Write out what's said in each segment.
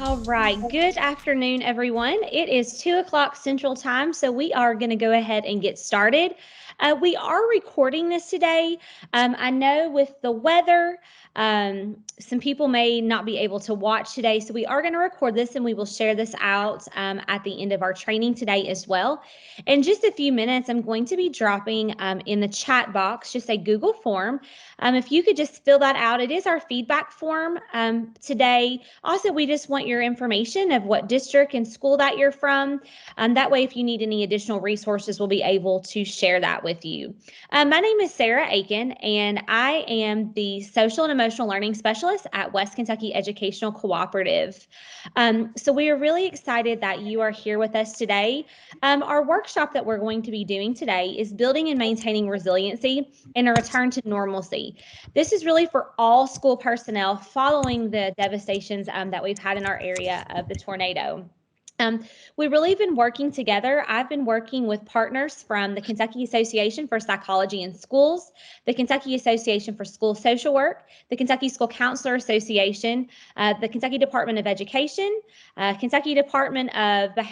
All right. Good afternoon, everyone. It is 2 o'clock Central Time, so we are going to go ahead and get started. We are recording this today. I know with the weather, some people may not be able to watch today, so we are going to record this and we will share this out at the end of our training today as well. In just a few minutes, I'm going to be dropping in the chat box just a Google form. If you could just fill that out, it is our feedback form today. Also, we just want your information of what district and school that you're from. That way, if you need any additional resources, we'll be able to share that with you. My name is Sarah Aiken, and I am the Social and Emotional Learning Specialist at West Kentucky Educational Cooperative. So we are really excited that you are here with us today. Our workshop that we're going to be doing today is building and maintaining resiliency and a return to normalcy. This is really for all school personnel following the devastations that we've had in our area of the tornado. We've really been working together. I've been working with partners from the Kentucky Association for Psychology in Schools, the Kentucky Association for School Social Work, the Kentucky School Counselor Association, the Kentucky Department of Education, Kentucky Department of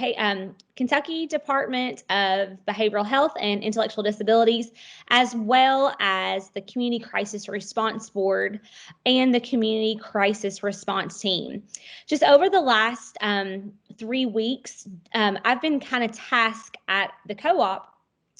Behavioral Health and Intellectual Disabilities, as well as the Community Crisis Response Board and the Community Crisis Response Team. Just over the last 3 weeks, I've been kind of tasked at the co-op.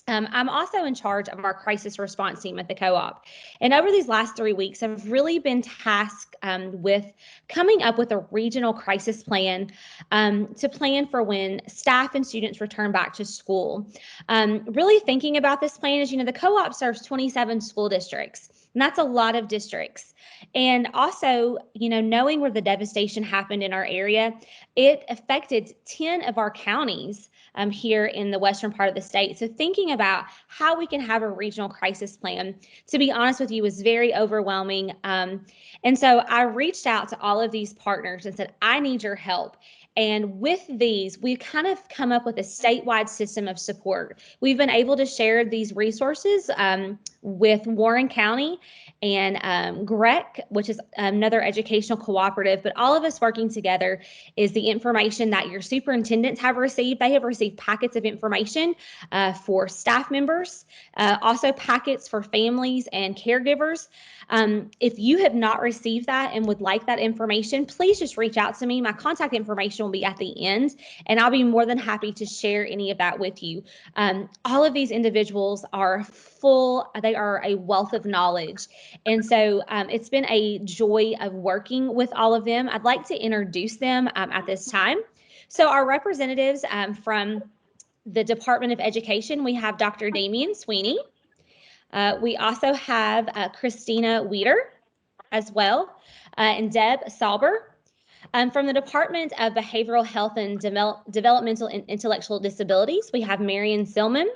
I'm also in charge of our crisis response team at the co-op. And over these last 3 weeks, I've really been tasked with coming up with a regional crisis plan to plan for when staff and students return back to school. Really thinking about this plan is, the co-op serves 27 school districts, and that's a lot of districts. And also, knowing where the devastation happened in our area, it affected 10 of our counties here in the western part of the state. So thinking about how we can have a regional crisis plan, to be honest with you, was very overwhelming. And so I reached out to all of these partners and said, I need your help. And with these, we've kind of come up with a statewide system of support. We've been able to share these resources with Warren County and GREC, which is another educational cooperative, but all of us working together is the information that your superintendents have received. They have received packets of information for staff members, also packets for families and caregivers. If you have not received that and would like that information, please just reach out to me. My contact information will be at the end, and I'll be more than happy to share any of that with you. All of these individuals are they are a wealth of knowledge. And so it's been a joy of working with all of them. I'd like to introduce them at this time. So our representatives from the Department of Education, we have Dr. Damian Sweeney. We also have Christina Weeder as well, and Deb Sauber. From the Department of Behavioral Health and Developmental and Intellectual Disabilities, we have Marion Silman.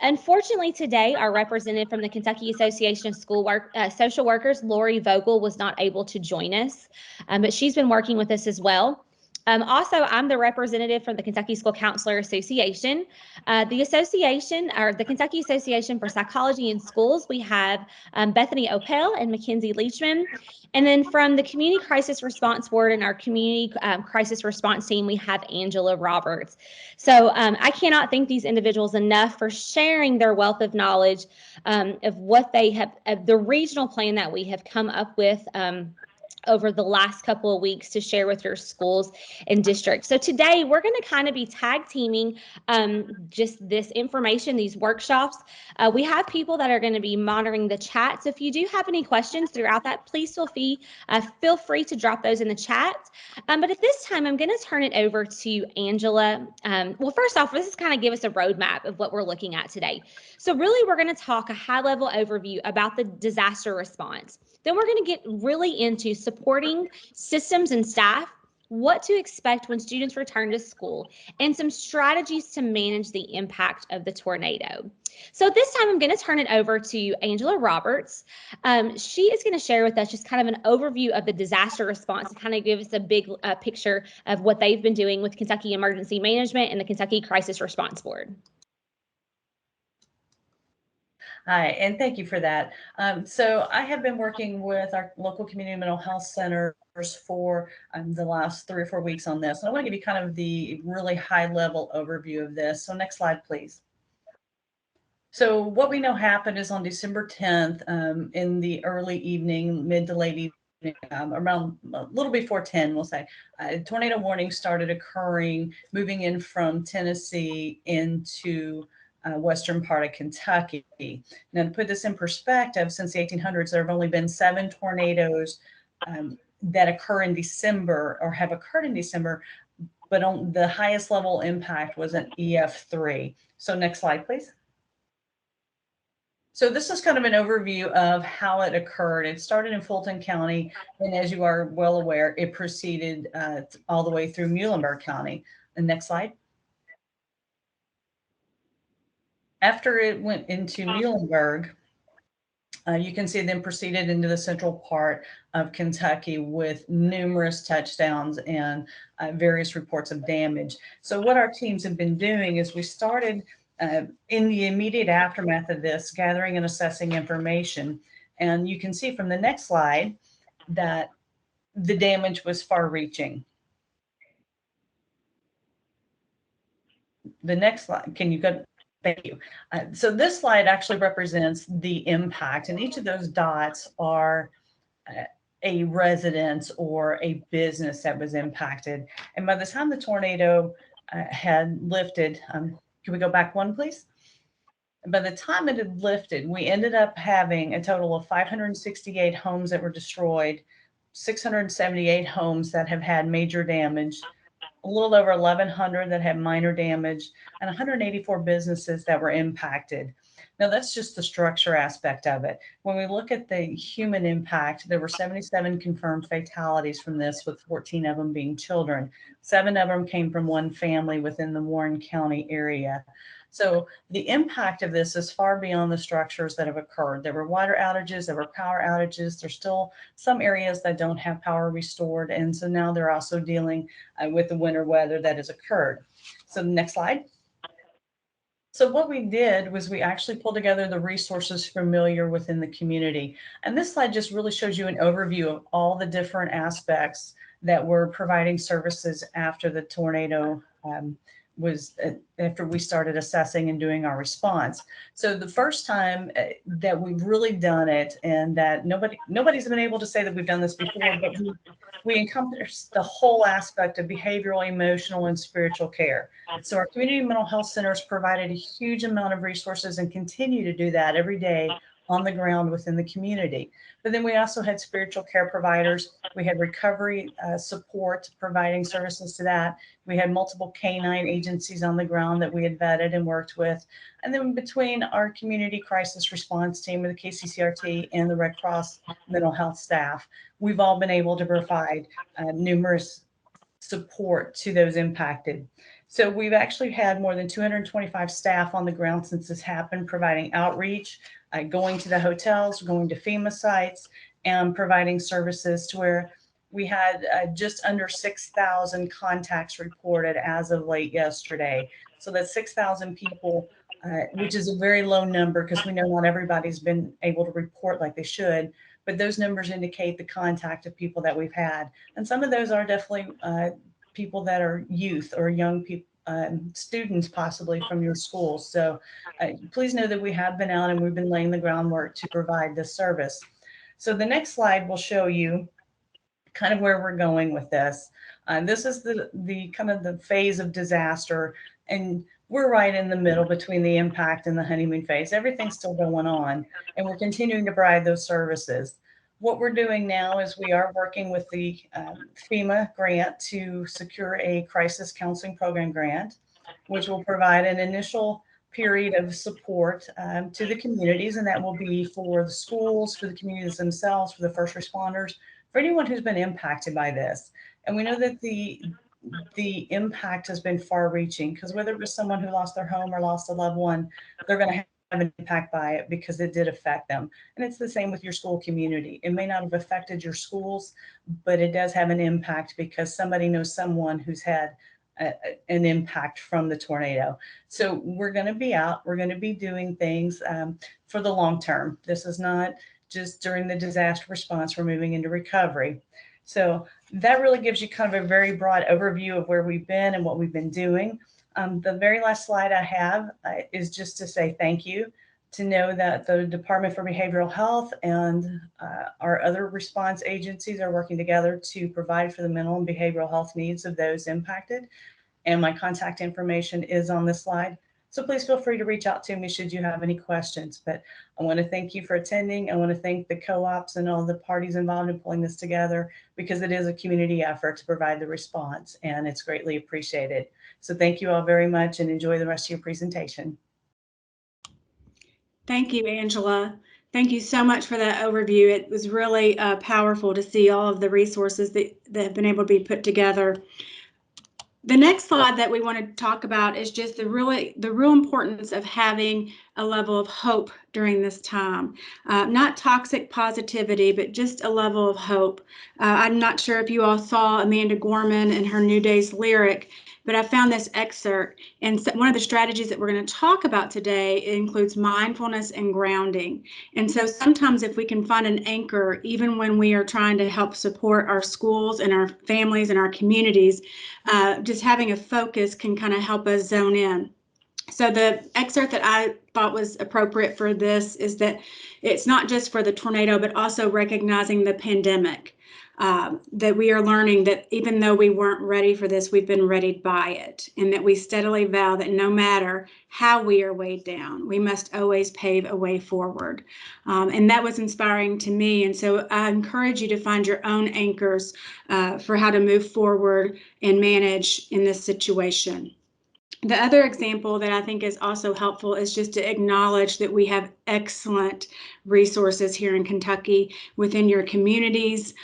Unfortunately, today, our representative from the Kentucky Association of Social Workers, Lori Vogel, was not able to join us, but she's been working with us as well. Also, I'm the representative from the Kentucky School Counselor Association. The Kentucky Association for Psychology in Schools, we have Bethany Opel and Mackenzie Leachman. And then from the Community Crisis Response Board and our Community Crisis Response Team, we have Angela Roberts. So I cannot thank these individuals enough for sharing their wealth of knowledge of what they have, of the regional plan that we have come up with over the last couple of weeks to share with your schools and districts. So today we're going to kind of be tag teaming just this information, these workshops. We have people that are going to be monitoring the chat. So if you do have any questions throughout that, please feel free to drop those in the chat. But at this time, I'm going to turn it over to Angela. Well, first off, this is kind of give us a roadmap of what we're looking at today. So really, we're going to talk a high-level overview about the disaster response. Then we're going to get really into supporting systems and staff, what to expect when students return to school, and some strategies to manage the impact of the tornado. So this time I'm going to turn it over to Angela Roberts. She is going to share with us just kind of an overview of the disaster response and kind of give us a big picture of what they've been doing with Kentucky Emergency Management and the Kentucky Crisis Response Board. Hi, and thank you for that. So I have been working with our local community mental health center for the last 3 or 4 weeks on this. And I want to give you kind of the really high level overview of this. So next slide, please. So what we know happened is on December 10th, in the early evening, mid to late evening, around a little before 10, we'll say, tornado warnings started occurring, moving in from Tennessee into western part of Kentucky. Now, to put this in perspective, since the 1800s, there have only been 7 tornadoes that occur in December or have occurred in December, but on the highest level impact was an EF3. So next slide, please. So this is kind of an overview of how it occurred. It started in Fulton County, and as you are well aware, it proceeded all the way through Muhlenberg County. The next slide. After it went into Muhlenberg, you can see it then proceeded into the central part of Kentucky with numerous touchdowns and various reports of damage. So what our teams have been doing is we started in the immediate aftermath of this, gathering and assessing information. And you can see from the next slide that the damage was far reaching. The next slide, can you go? Thank you. So this slide actually represents the impact, and each of those dots are a residence or a business that was impacted. And by the time the tornado had lifted, can we go back one, please? By the time it had lifted, we ended up having a total of 568 homes that were destroyed, 678 homes that have had major damage, a little over 1,100 that had minor damage, and 184 businesses that were impacted. Now, that's just the structure aspect of it. When we look at the human impact, there were 77 confirmed fatalities from this, with 14 of them being children. 7 of them came from one family within the Warren County area. So the impact of this is far beyond the structures that have occurred. There were water outages, there were power outages. There's still some areas that don't have power restored. And so now they're also dealing with the winter weather that has occurred. So next slide. So what we did was we actually pulled together the resources familiar within the community. And this slide just really shows you an overview of all the different aspects that were providing services after the tornado was after we started assessing and doing our response. So the first time that we've really done it, and that nobody's been able to say that we've done this before, but we encompass the whole aspect of behavioral, emotional, and spiritual care. So our community mental health centers provided a huge amount of resources and continue to do that every day on the ground within the community. But then we also had spiritual care providers. We had recovery support providing services to that. We had multiple canine agencies on the ground that we had vetted and worked with. And then between our community crisis response team, the KCCRT, and the Red Cross mental health staff, we've all been able to provide numerous support to those impacted. So we've actually had more than 225 staff on the ground since this happened, providing outreach, going to the hotels, going to FEMA sites, and providing services to where we had just under 6,000 contacts reported as of late yesterday. So that's 6,000 people, which is a very low number because we know not everybody's been able to report like they should. But those numbers indicate the contact of people that we've had. And some of those are definitely people that are youth or young people, students possibly from your schools. So please know that we have been out and we've been laying the groundwork to provide this service. So the next slide will show you kind of where we're going with this. This is the kind of the phase of disaster, and we're right in the middle between the impact and the honeymoon phase. Everything's still going on, and we're continuing to provide those services. What we're doing now is we are working with the FEMA grant to secure a crisis counseling program grant, which will provide an initial period of support to the communities, and that will be for the schools, for the communities themselves, for the first responders, for anyone who's been impacted by this. And we know that the impact has been far reaching, because whether it was someone who lost their home or lost a loved one, they're going to have an impact by it because it did affect them. And it's the same with your school community. It may not have affected your schools, but it does have an impact because somebody knows someone who's had an impact from the tornado. So we're going to be out, we're going to be doing things for the long term. This is not just during the disaster response, we're moving into recovery. So that really gives you kind of a very broad overview of where we've been and what we've been doing. The very last slide I have is just to say thank you, to know that the Department for Behavioral Health and our other response agencies are working together to provide for the mental and behavioral health needs of those impacted. And my contact information is on this slide. So please feel free to reach out to me should you have any questions. But I want to thank you for attending. I want to thank the co-ops and all the parties involved in pulling this together, because it is a community effort to provide the response, and it's greatly appreciated. So thank you all very much, and enjoy the rest of your presentation. Thank you, Angela. Thank you so much for that overview. It was really powerful to see all of the resources that have been able to be put together. The next slide that we want to talk about is just the real importance of having a level of hope during this time. Not toxic positivity, but just a level of hope. I'm not sure if you all saw Amanda Gorman and her New Day's lyric, but I found this excerpt, and one of the strategies that we're going to talk about today includes mindfulness and grounding. And so sometimes if we can find an anchor, even when we are trying to help support our schools and our families and our communities, just having a focus can kind of help us zone in. So the excerpt that I thought was appropriate for this is that it's not just for the tornado, but also recognizing the pandemic. That we are learning that even though we weren't ready for this, we've been readied by it, and that we steadily vow that no matter how we are weighed down, we must always pave a way forward. And that was inspiring to me. And so I encourage you to find your own anchors for how to move forward and manage in this situation. The other example that I think is also helpful is just to acknowledge that we have excellent resources here in Kentucky within your communities,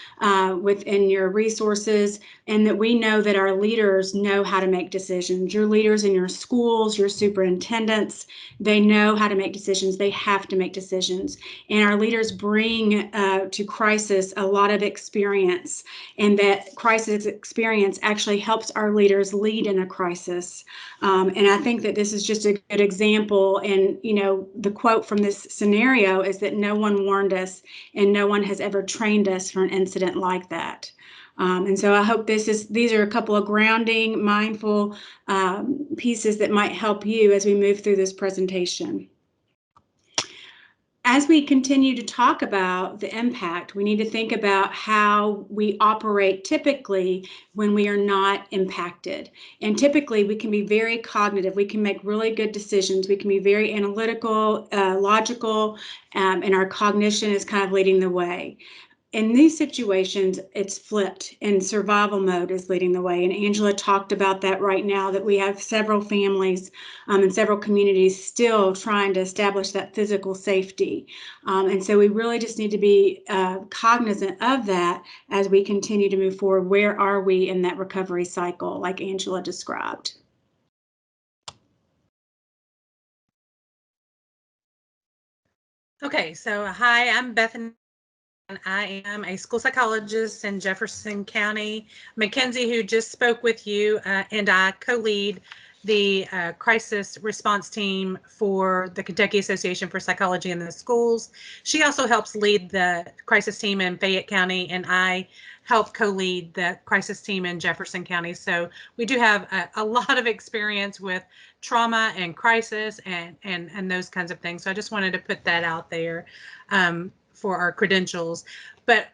within your resources, and that we know that our leaders know how to make decisions. Your leaders in your schools, your superintendents, they know how to make decisions. They have to make decisions. And our leaders bring to crisis a lot of experience, and that crisis experience actually helps our leaders lead in a crisis. And I think that this is just a good example. And, you know, the quote from this scenario is that no one warned us and no one has ever trained us for an incident like that. And so I hope these are a couple of grounding, mindful pieces that might help you as we move through this presentation. As we continue to talk about the impact, we need to think about how we operate typically when we are not impacted. And typically we can be very cognitive. We can make really good decisions. We can be very analytical, logical, and our cognition is kind of leading the way. In these situations, it's flipped, and survival mode is leading the way. And Angela talked about that right now, that we have several families and several communities still trying to establish that physical safety. And so we really just need to be cognizant of that as we continue to move forward. Where are we in that recovery cycle, like Angela described? Okay, so hi, I'm Bethany. I am a school psychologist in Jefferson County. Mackenzie, who just spoke with you, and I co-lead the crisis response team for the Kentucky Association for Psychology in the Schools. She also helps lead the crisis team in Fayette County, and I help co-lead the crisis team in Jefferson County. So we do have a lot of experience with trauma and crisis and those kinds of things. So I just wanted to put that out there. For our credentials. But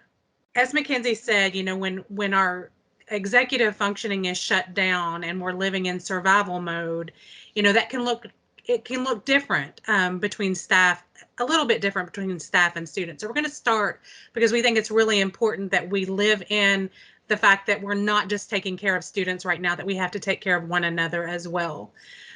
as Mackenzie said, you know, when our executive functioning is shut down and we're living in survival mode, you know, it can look different between staff, a little bit different between staff and students. So we're going to start because we think it's really important that we live in the fact that we're not just taking care of students right now, that we have to take care of one another as well.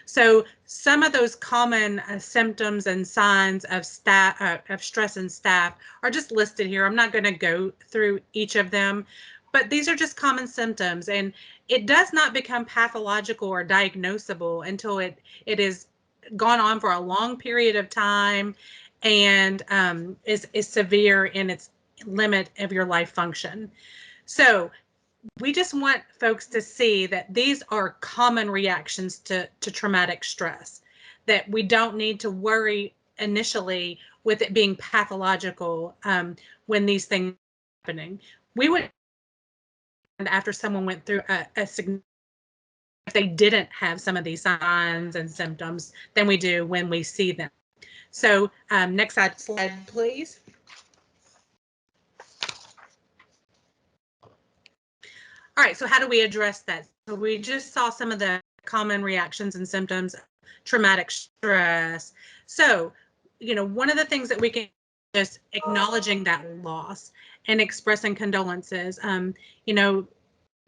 So some of those common symptoms and signs of stress in staff are just listed here. I'm not going to go through each of them, but these are just common symptoms, and it does not become pathological or diagnosable until it is gone on for a long period of time and is severe in its limit of your life function. So we just want folks to see that these are common reactions to traumatic stress, that we don't need to worry initially with it being pathological when these things are happening. We would after someone went through a significant, if they didn't have some of these signs and symptoms than we do when we see them. So next slide, please. All right, so how do we address that? So we just saw some of the common reactions and symptoms, traumatic stress. So, you know, one of the things that we can just acknowledging that loss and expressing condolences. You know,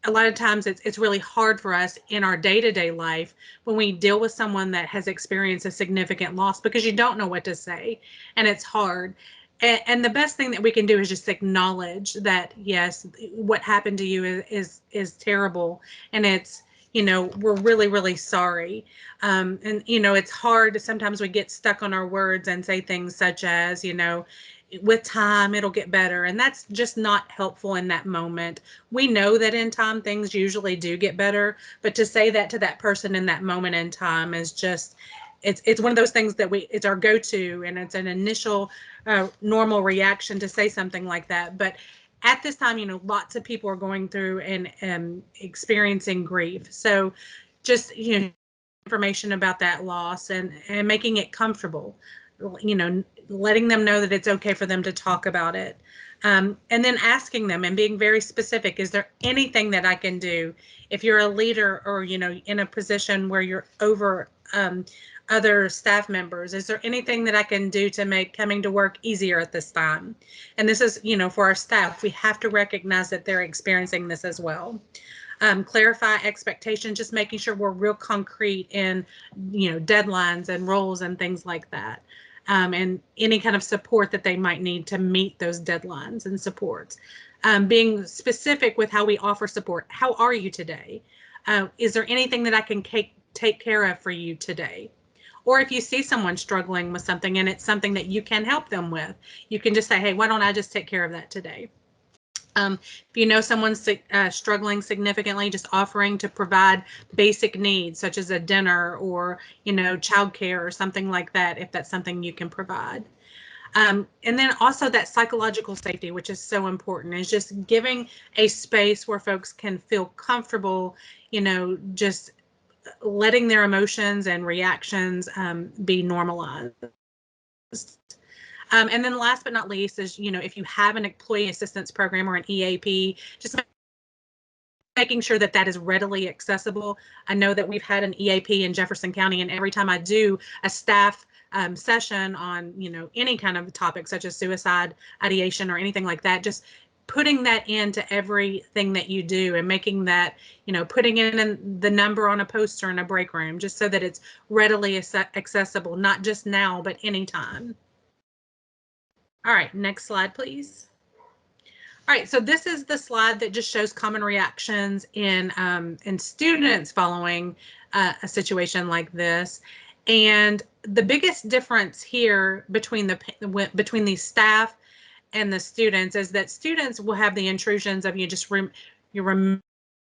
a lot of times it's really hard for us in our day-to-day life when we deal with someone that has experienced a significant loss, because you don't know what to say and it's hard. And the best thing that we can do is just acknowledge that, yes, what happened to you is terrible, and it's, you know, we're really, really sorry. And, you know, it's hard. Sometimes we get stuck on our words and say things such as, you know, with time, it'll get better. And that's just not helpful in that moment. We know that in time, things usually do get better, but to say that to that person in that moment in time is just, it's one of those things that it's our go-to, and it's an initial normal reaction to say something like that. But at this time, you know, lots of people are going through and experiencing grief. So just, you know, information about that loss and making it comfortable, you know, letting them know that it's okay for them to talk about it. And then asking them and being very specific, is there anything that I can do? If you're a leader or, you know, in a position where you're over other staff members, is there anything that I can do to make coming to work easier at this time? And this is, you know, for our staff, we have to recognize that they're experiencing this as well. Clarify expectations, just making sure we're real concrete in, you know, deadlines and roles and things like that. And any kind of support that they might need to meet those deadlines and supports. Being specific with how we offer support. How are you today? Is there anything that I can take care of for you today? Or if you see someone struggling with something and it's something that you can help them with, you can just say, hey, why don't I just take care of that today? If you know someone's struggling significantly, just offering to provide basic needs such as a dinner or, you know, childcare or something like that, if that's something you can provide. And then also that psychological safety, which is so important, is just giving a space where folks can feel comfortable, you know, just letting their emotions and reactions be normalized. And then last but not least is, you know, if you have an employee assistance program or an EAP, just making sure that that is readily accessible. I know that we've had an EAP in Jefferson County, and every time I do a staff session on, you know, any kind of topic such as suicide ideation or anything like that, just putting that into everything that you do and making that, you know, putting in the number on a poster in a break room, just so that it's readily accessible, not just now, but anytime. All right, next slide, please. All right, so this is the slide that just shows common reactions in students following a situation like this. And the biggest difference here between the staff and the students is that students will have the intrusions of you're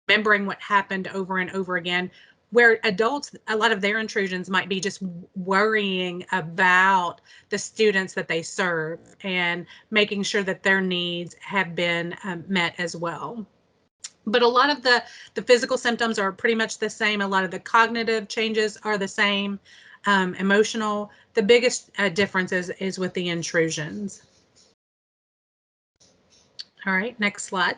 remembering what happened over and over again, where adults, a lot of their intrusions might be just worrying about the students that they serve and making sure that their needs have been met as well. But a lot of the physical symptoms are pretty much the same. A lot of the cognitive changes are the same. Emotional, the biggest difference is with the intrusions. All right, next slide.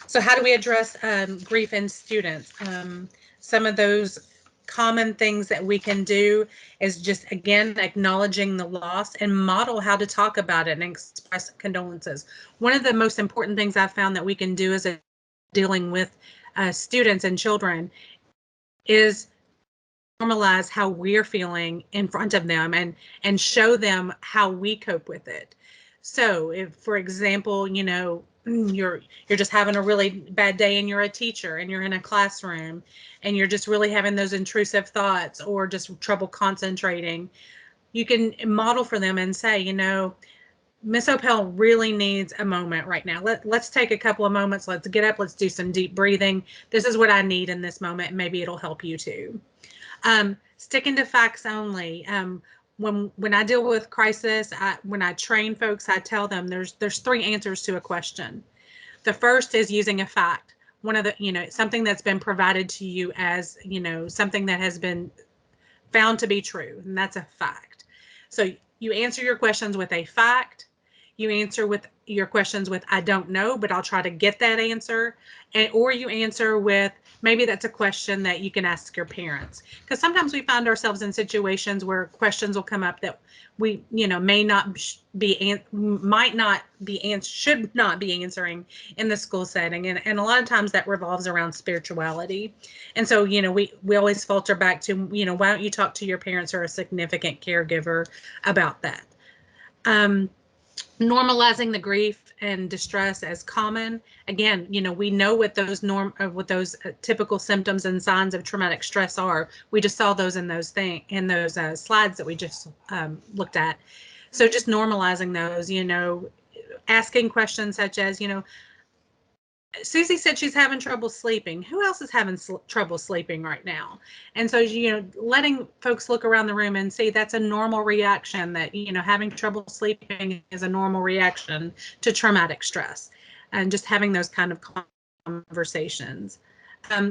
So how do we address grief in students? Some of those common things that we can do is just, again, acknowledging the loss and model how to talk about it and express condolences. One of the most important things I've found that we can do as dealing with students and children is normalize how we're feeling in front of them and show them how we cope with it. So if, for example, you know, you're just having a really bad day and you're a teacher and you're in a classroom and you're just really having those intrusive thoughts or just trouble concentrating, you can model for them and say, you know, Miss Opel really needs a moment right now. Let's take a couple of moments. Let's get up. Let's do some deep breathing. This is what I need in this moment. Maybe it'll help you too. Sticking to facts only. when I deal with crisis, when I train folks, I tell them there's 3 answers to a question. The first is using a fact, one of the, something that's been provided to you as, something that has been found to be true, and that's a fact. So you answer your questions with a fact. You answer with your questions with I don't know, but I'll try to get that answer. Or you answer with maybe that's a question that you can ask your parents. Because sometimes we find ourselves in situations where questions will come up that we, may not be, might not be, should not be answering in the school setting. And a lot of times that revolves around spirituality. And so, we always falter back to, why don't you talk to your parents or a significant caregiver about that? Normalizing the grief and distress as common. Again, we know what those typical symptoms and signs of traumatic stress are. We just saw those in those slides that we just looked at. So just normalizing those, asking questions such as, Susie said she's having trouble sleeping. Who else is having trouble sleeping right now? And so, letting folks look around the room and see that's a normal reaction, that, having trouble sleeping is a normal reaction to traumatic stress, and just having those kind of conversations.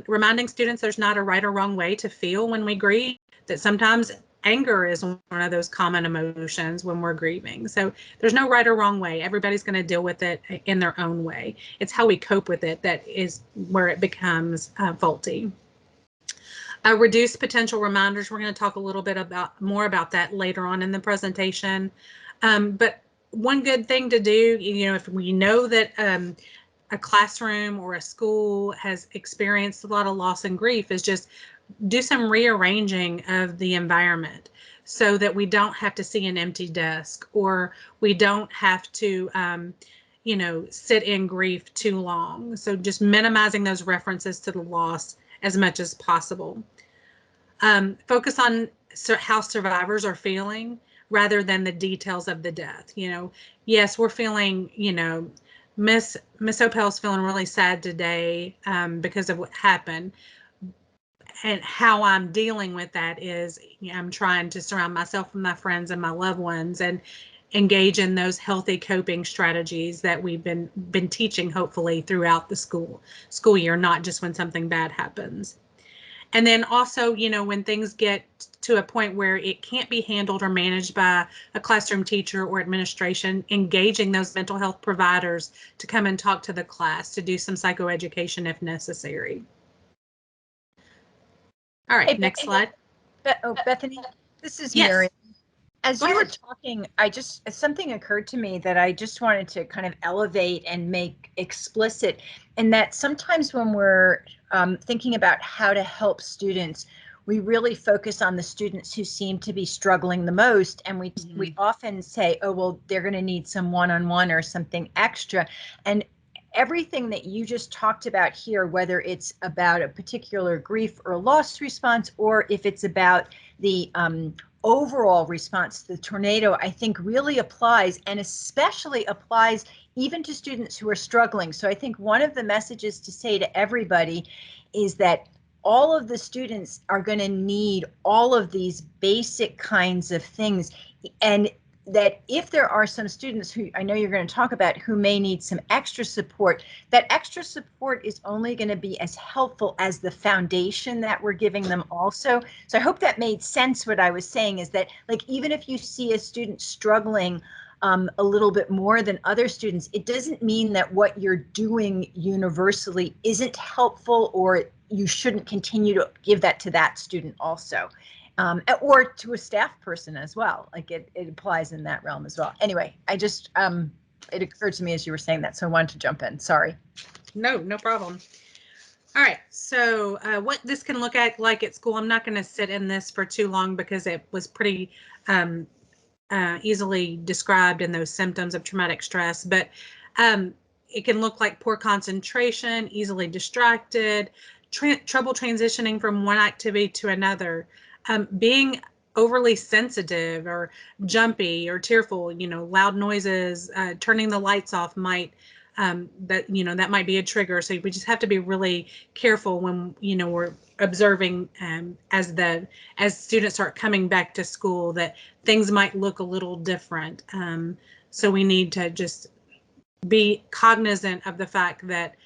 Reminding students there's not a right or wrong way to feel when we grieve, that sometimes anger is one of those common emotions when we're grieving. So there's no right or wrong way. Everybody's going to deal with it in their own way. It's how we cope with it that is where it becomes faulty. Reduce potential reminders. We're going to talk a little bit more about that later on in the presentation. But one good thing to do, if we know that a classroom or a school has experienced a lot of loss and grief, is just do some rearranging of the environment so that we don't have to see an empty desk, or we don't have to, sit in grief too long. So just minimizing those references to the loss as much as possible. Focus on how survivors are feeling rather than the details of the death. Yes, we're feeling, Miss Opel's feeling really sad today because of what happened. And how I'm dealing with that is, I'm trying to surround myself with my friends and my loved ones and engage in those healthy coping strategies that we've been teaching, hopefully, throughout the school year, not just when something bad happens. And then also, when things get to a point where it can't be handled or managed by a classroom teacher or administration, engaging those mental health providers to come and talk to the class, to do some psychoeducation if necessary. All right, Hey, next slide. Bethany, this is Yes. Mary. As Go you were ahead. talking, something occurred to me that I just wanted to kind of elevate and make explicit, and that sometimes when we're thinking about how to help students, we really focus on the students who seem to be struggling the most, and we often say, oh, well, they're going to need some one-on-one or something extra. And everything that you just talked about here, whether it's about a particular grief or loss response, or if it's about the overall response to the tornado, I think really applies, and especially applies even to students who are struggling. So I think one of the messages to say to everybody is that all of the students are going to need all of these basic kinds of things, and that if there are some students who I know you're going to talk about who may need some extra support, that extra support is only going to be as helpful as the foundation that we're giving them also. So I hope that made sense. What I was saying is that, like, even if you see a student struggling a little bit more than other students, it doesn't mean that what you're doing universally isn't helpful, or you shouldn't continue to give that to that student also. Or to a staff person as well. Like it applies in that realm as well. Anyway, I just, it occurred to me as you were saying that, so I wanted to jump in. Sorry. No problem. All right, so what this can look like at school, I'm not going to sit in this for too long because it was pretty easily described in those symptoms of traumatic stress, but it can look like poor concentration, easily distracted, trouble transitioning from one activity to another, being overly sensitive or jumpy or tearful, loud noises, turning the lights off might, that might be a trigger. So we just have to be really careful when, we're observing as students start coming back to school that things might look a little different. So we need to just be cognizant of the fact that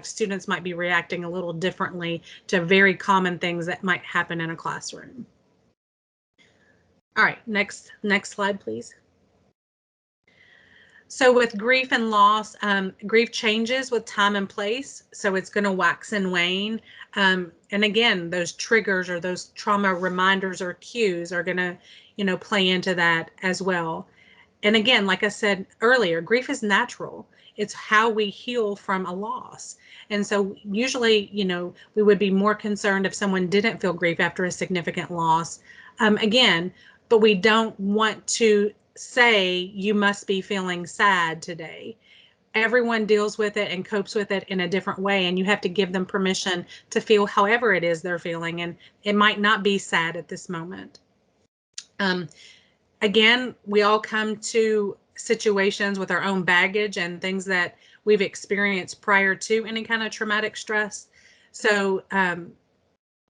students might be reacting a little differently to very common things that might happen in a classroom. All right, next slide, please. So with grief and loss, grief changes with time and place. So it's going to wax and wane. And again, those triggers or those trauma reminders or cues are going to, play into that as well. And again, like I said earlier, grief is natural. It's how we heal from a loss. And so usually, we would be more concerned if someone didn't feel grief after a significant loss. Again, but we don't want to say you must be feeling sad today. Everyone deals with it and copes with it in a different way, and you have to give them permission to feel however it is they're feeling, and it might not be sad at this moment. Again, we all come to situations with our own baggage and things that we've experienced prior to any kind of traumatic stress. So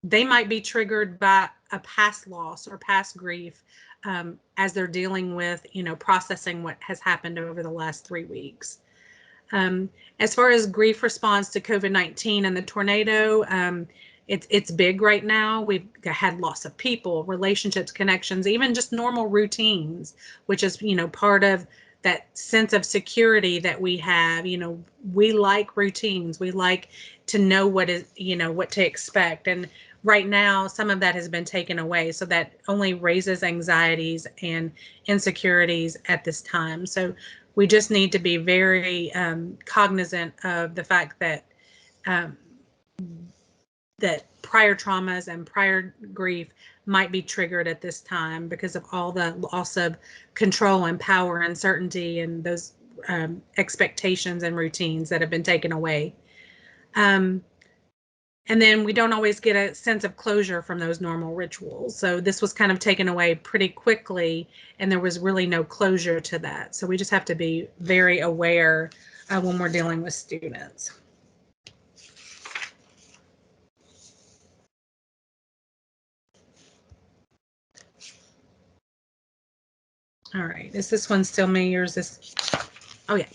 they might be triggered by a past loss or past grief as they're dealing with, processing what has happened over the last 3 weeks. As far as grief response to COVID-19 and the tornado, it's big right now. We've had loss of people, relationships, connections, even just normal routines, which is, part of that sense of security that we have. We like routines. We like to know what to expect. And right now, some of that has been taken away. So that only raises anxieties and insecurities at this time. So we just need to be very cognizant of the fact that that prior traumas and prior grief might be triggered at this time because of all the loss of control and power and certainty and those expectations and routines that have been taken away. And then we don't always get a sense of closure from those normal rituals. So this was kind of taken away pretty quickly, and there was really no closure to that. So we just have to be very aware when we're dealing with students. All right, is this one still me or is this? Oh yeah.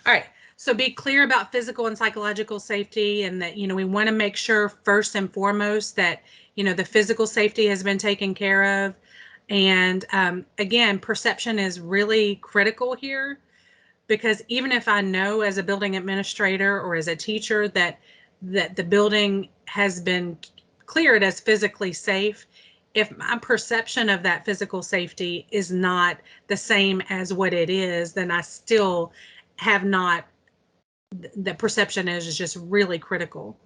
All right. So be clear about physical and psychological safety, and that, we want to make sure first and foremost that, the physical safety has been taken care of. And again, perception is really critical here, because even if I know as a building administrator or as a teacher that the building has been cleared as physically safe, if my perception of that physical safety is not the same as what it is, then I still have not, the perception is just really critical.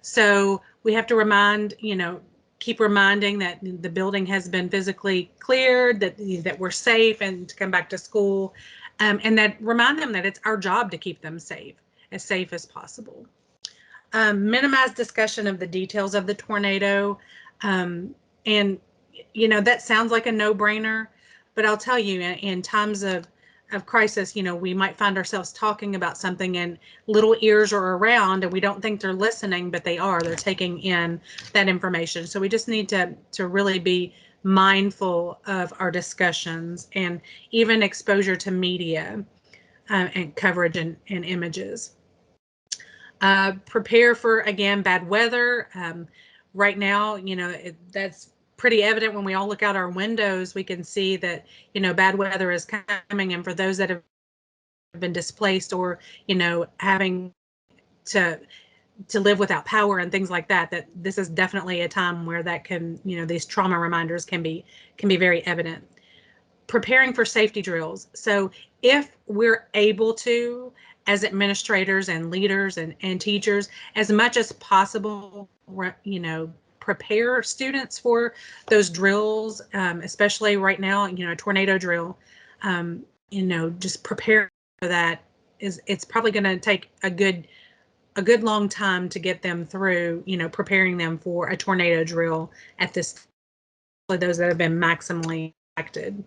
So we have to keep reminding that the building has been physically cleared, that we're safe and to come back to school, and that remind them that it's our job to keep them safe as possible. Minimize discussion of the details of the tornado. And, that sounds like a no-brainer, but I'll tell you, in times of crisis, we might find ourselves talking about something and little ears are around and we don't think they're listening, but they're taking in that information. So we just need to really be mindful of our discussions and even exposure to media and coverage and images. Prepare for, again, bad weather. Right now, that's pretty evident when we all look out our windows. We can see that, bad weather is coming. And for those that have been displaced or, having to live without power and things like that, that this is definitely a time where that can, these trauma reminders can be very evident. Preparing for safety drills. So if we're able to, as administrators and leaders and teachers, as much as possible, prepare students for those drills, especially right now, a tornado drill, just prepare for that. It's probably going to take a good long time to get them through, preparing them for a tornado drill at this, for those that have been maximally affected.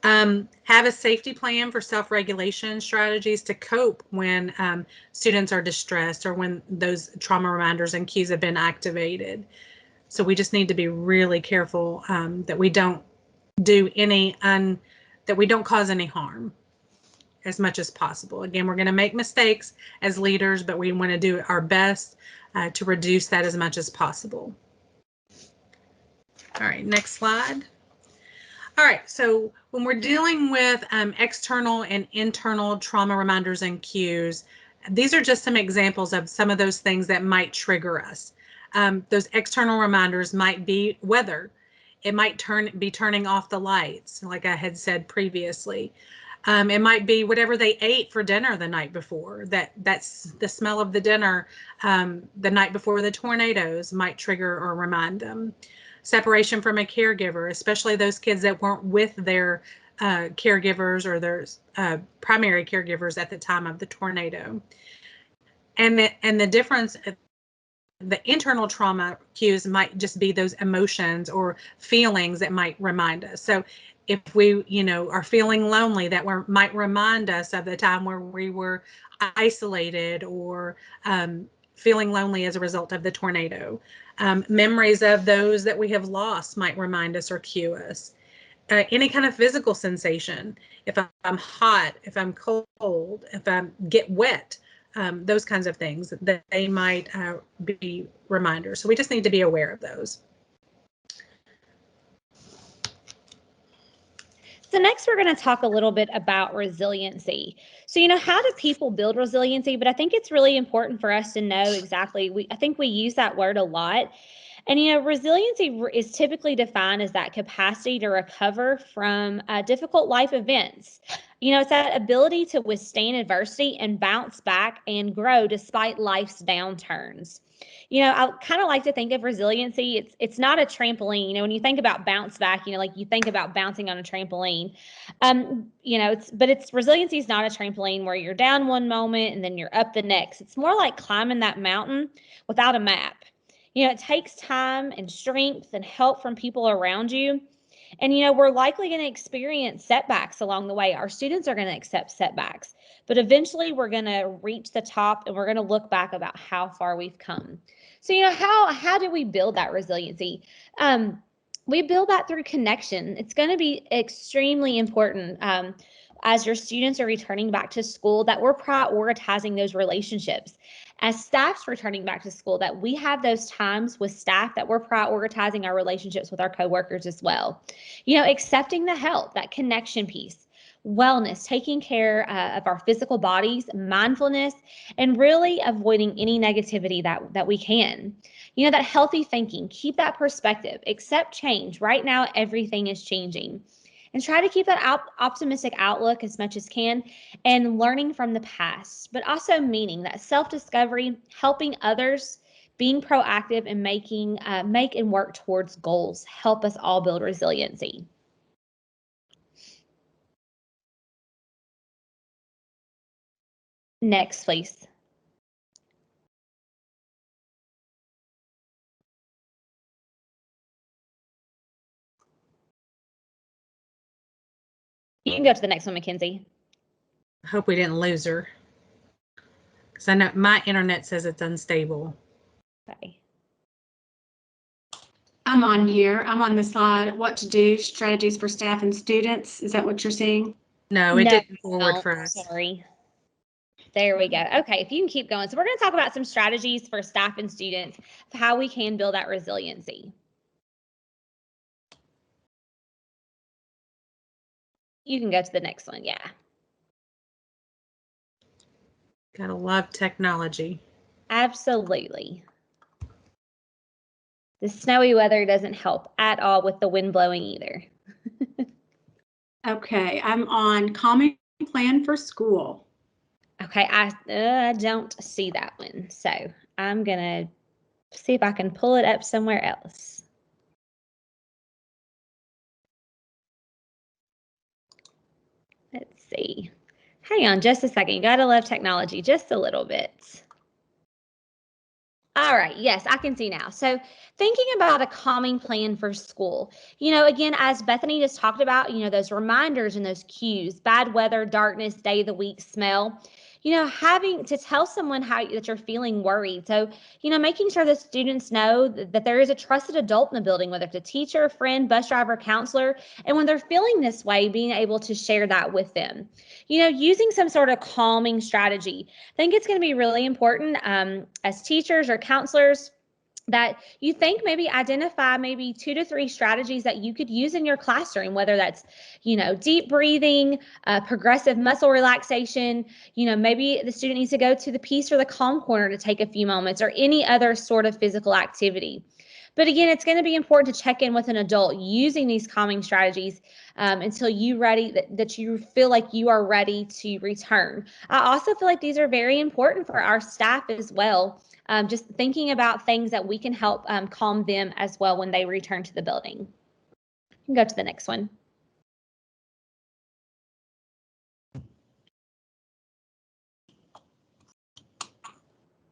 Have a safety plan for self-regulation strategies to cope when students are distressed or when those trauma reminders and cues have been activated. So we just need to be really careful that we don't do that we don't cause any harm as much as possible. Again, we're going to make mistakes as leaders, but we want to do our best to reduce that as much as possible. All right, next slide. All right, so when we're dealing with external and internal trauma reminders and cues, these are just some examples of some of those things that might trigger us. Those external reminders might be weather. It might be turning off the lights, like I had said previously. It might be whatever they ate for dinner the night before. That's the smell of the dinner the night before the tornadoes might trigger or remind them. Separation from a caregiver, especially those kids that weren't with their caregivers or their primary caregivers at the time of the tornado. And the difference, the internal trauma cues might just be those emotions or feelings that might remind us. So if we, are feeling lonely, that might remind us of the time where we were isolated or feeling lonely as a result of the tornado. Memories of those that we have lost might remind us or cue us. Any kind of physical sensation, if I'm hot, if I'm cold, if I get wet, those kinds of things, that they might be reminders. So we just need to be aware of those. So next we're going to talk a little bit about resiliency. So, how do people build resiliency? But I think it's really important for us to know exactly, I think we use that word a lot. And, resiliency is typically defined as that capacity to recover from difficult life events. It's that ability to withstand adversity and bounce back and grow despite life's downturns. I kind of like to think of resiliency. It's not a trampoline. When you think about bounce back, like you think about bouncing on a trampoline. But resiliency is not a trampoline where you're down one moment and then you're up the next. It's more like climbing that mountain without a map. It takes time and strength and help from people around you. And, we're likely going to experience setbacks along the way. Our students are going to accept setbacks, but eventually we're going to reach the top and we're going to look back about how far we've come. So, how do we build that resiliency? We build that through connection. It's going to be extremely important as your students are returning back to school that we're prioritizing those relationships. As staff's returning back to school, that we have those times with staff that we're prioritizing our relationships with our coworkers as well. Accepting the help, that connection piece, wellness, taking care of our physical bodies, mindfulness, and really avoiding any negativity that we can. That healthy thinking, keep that perspective, accept change. Right now, everything is changing. And try to keep that optimistic outlook as much as can and learning from the past, but also meaning that self-discovery, helping others, being proactive and make and work towards goals help us all build resiliency. Next, please. You can go to the next one, Mackenzie. I hope we didn't lose her, because I know my internet says it's unstable. Okay. I'm on here. I'm on the slide. What to do, strategies for staff and students. Is that what you're seeing? No, it didn't forward for us. Sorry. There we go. Okay, if you can keep going. So we're going to talk about some strategies for staff and students of how we can build that resiliency. You can go to the next one. Yeah. Gotta love technology. Absolutely. The snowy weather doesn't help at all with the wind blowing either. Okay, I'm on calming plan for school. Okay, I don't see that one. So I'm going to see if I can pull it up somewhere else. Let's see. Hang on just a second. You got to love technology just a little bit. All right. Yes, I can see now. So, thinking about a calming plan for school, again, as Bethany just talked about, those reminders and those cues, bad weather, darkness, day of the week, smell, having to tell someone that you're feeling worried. So, making sure the students know that there is a trusted adult in the building, whether it's a teacher, friend, bus driver, counselor. And when they're feeling this way, being able to share that with them, using some sort of calming strategy. I think it's going to be really important as teachers or counselors that you think maybe identify maybe 2 to 3 strategies that you could use in your classroom, whether that's, deep breathing, progressive muscle relaxation, maybe the student needs to go to the peace or the calm corner to take a few moments, or any other sort of physical activity. But again, it's going to be important to check in with an adult using these calming strategies until that you feel like you are ready to return. I also feel like these are very important for our staff as well. Just thinking about things that we can help calm them as well when they return to the building. You can go to the next one.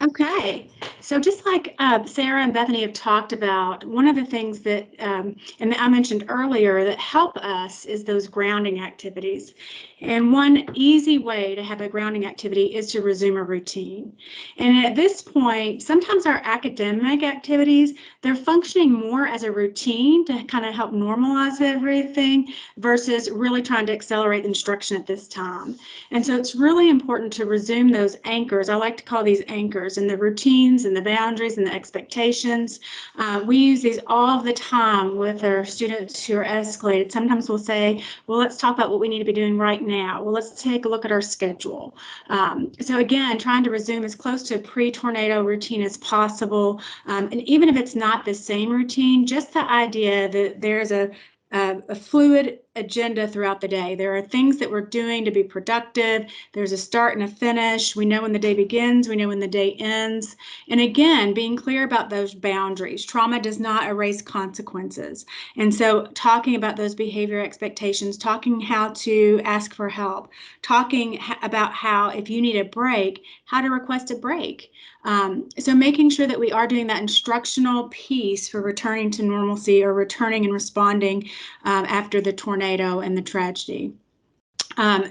Okay, so just like Sarah and Bethany have talked about, one of the things that, and I mentioned earlier, that help us is those grounding activities. And one easy way to have a grounding activity is to resume a routine. And at this point, sometimes our academic activities, they're functioning more as a routine to kind of help normalize everything versus really trying to accelerate instruction at this time. And so it's really important to resume those anchors. I like to call these anchors, and the routines and the boundaries and the expectations. We use these all the time with our students who are escalated. Sometimes we'll say, well, let's talk about what we need to be doing right now. Well, let's take a look at our schedule. So again, trying to resume as close to a pre-tornado routine as possible. And even if it's not the same routine, just the idea that there's a fluid agenda throughout the day. There are things that we're doing to be productive. There's a start and a finish. We know when the day begins. We know when the day ends. And again, being clear about those boundaries. Trauma does not erase consequences. And so talking about those behavior expectations, talking how to ask for help, talking about how, if you need a break, how to request a break. So making sure that we are doing that instructional piece for returning to normalcy or returning and responding after the tornado and the tragedy.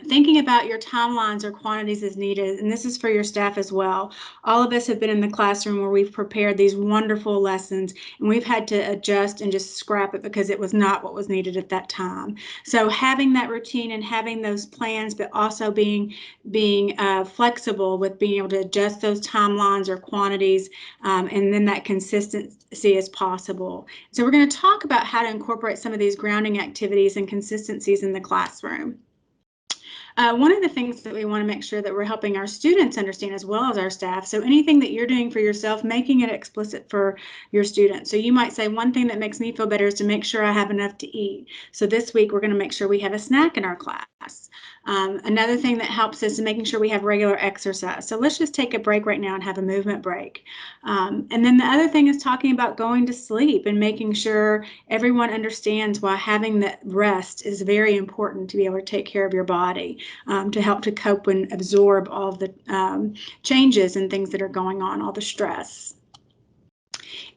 Thinking about your timelines or quantities as needed, and this is for your staff as well. All of us have been in the classroom where we've prepared these wonderful lessons, and we've had to adjust and just scrap it because it was not what was needed at that time. So having that routine and having those plans, but also being flexible with being able to adjust those timelines or quantities, and then that consistency is possible. So we're going to talk about how to incorporate some of these grounding activities and consistencies in the classroom. One of the things that we want to make sure that we're helping our students understand as well as our staff. So anything that you're doing for yourself, making it explicit for your students. So you might say, one thing that makes me feel better is to make sure I have enough to eat. So this week we're going to make sure we have a snack in our class. Another thing that helps is making sure we have regular exercise. So let's just take a break right now and have a movement break. And then the other thing is talking about going to sleep and making sure everyone understands why having that rest is very important to be able to take care of your body, to help to cope and absorb all of the changes and things that are going on, all the stress.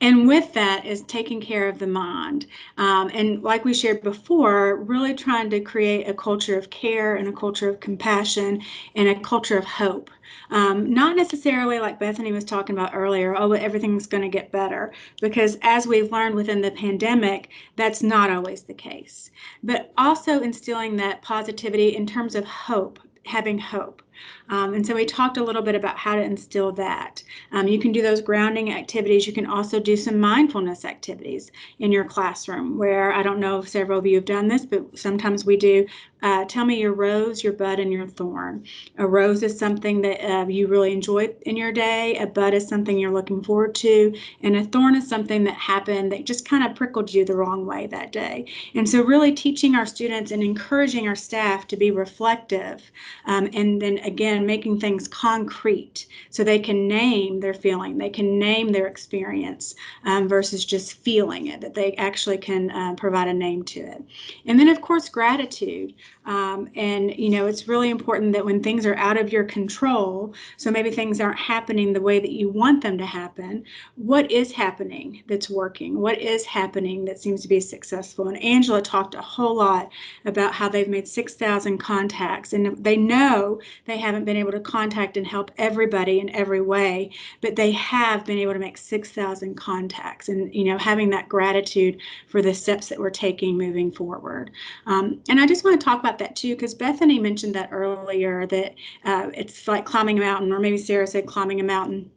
And with that is taking care of the mind. And like we shared before, really trying to create a culture of care and a culture of compassion and a culture of hope. Not necessarily like Bethany was talking about earlier, oh, everything's going to get better, because as we've learned within the pandemic, that's not always the case. But also instilling that positivity in terms of hope, having hope. And so we talked a little bit about how to instill that. You can do those grounding activities. You can also do some mindfulness activities in your classroom, where I don't know if several of you have done this, but sometimes we do. Tell me your rose, your bud, and your thorn. A rose is something that you really enjoyed in your day. A bud is something you're looking forward to. And a thorn is something that happened that just kind of prickled you the wrong way that day. And so really teaching our students and encouraging our staff to be reflective, and then again, making things concrete so they can name their feeling, they can name their experience versus just feeling it, that they actually can provide a name to it. And then, of course, gratitude. And, you know, it's really important that when things are out of your control, so maybe things aren't happening the way that you want them to happen, what is happening that's working? What is happening that seems to be successful? And Angela talked a whole lot about how they've made 6,000 contacts, and they know they haven't been able to contact and help everybody in every way, but they have been able to make 6,000 contacts, and, you know, having that gratitude for the steps that we're taking moving forward. And I just want to talk about that too, because Bethany mentioned that earlier, that it's like climbing a mountain, or maybe Sarah said climbing a mountain.